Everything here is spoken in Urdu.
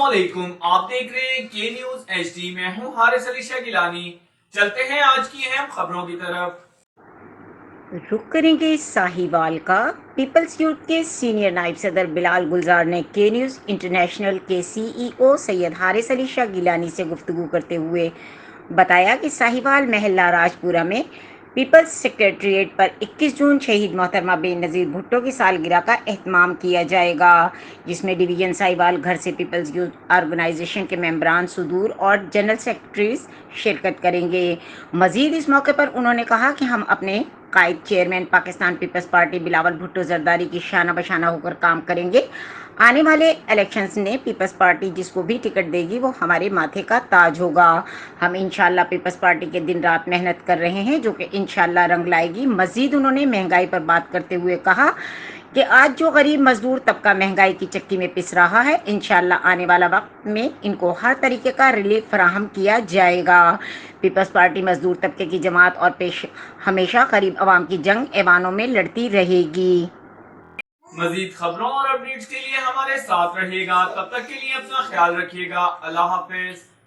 علیکم، آپ دیکھ رہے ہیں کے نیوز ایچ ڈی۔ میں ہوں حارث علی شاہ گیلانی۔ چلتے ہیں آج کی اہم خبروں کی طرف۔ رخ کریں گے ساہیوال کا۔ پیپلز یوتھ کے سینئر نائب صدر بلال گلزار نے کے نیوز انٹرنیشنل کے سی ای او سید حارث علی شاہ گیلانی سے گفتگو کرتے ہوئے بتایا کہ ساہیوال محلہ راجپورہ میں پیپلز سیکریٹریٹ پر 21 جون شہید محترمہ بے نظیر بھٹو کی سالگرہ کا اہتمام کیا جائے گا، جس میں ڈویژن ساہیوال گھر سے پیپلز یوتھ آرگنائزیشن کے ممبران صدور اور جنرل سیکرٹریز شرکت کریں گے۔ مزید اس موقع پر انہوں نے کہا کہ ہم اپنے قائد چیئرمین پاکستان پیپلز پارٹی بلاول بھٹو زرداری کی شانہ بشانہ ہو کر کام کریں گے۔ آنے والے الیکشنز میں پیپلز پارٹی جس کو بھی ٹکٹ دے گی وہ ہمارے ماتھے کا تاج ہوگا۔ ہم انشاءاللہ پیپلز پارٹی کے دن رات محنت کر رہے ہیں جو کہ انشاءاللہ رنگ لائے گی۔ مزید انہوں نے مہنگائی پر بات کرتے ہوئے کہا کہ آج جو غریب مزدور طبقہ مہنگائی کی چکی میں پس رہا ہے، انشاءاللہ آنے والا وقت میں ان کو ہر طریقے کا ریلیف فراہم کیا جائے گا۔ پیپلز پارٹی مزدور طبقے کی جماعت اور ہمیشہ غریب عوام کی جنگ ایوانوں میں لڑتی رہے گی۔ مزید خبروں اور اپڈیٹس کے لیے ہمارے ساتھ رہیے گا۔ تب تک کے لیے اپنا خیال رکھیے گا۔ اللہ حافظ۔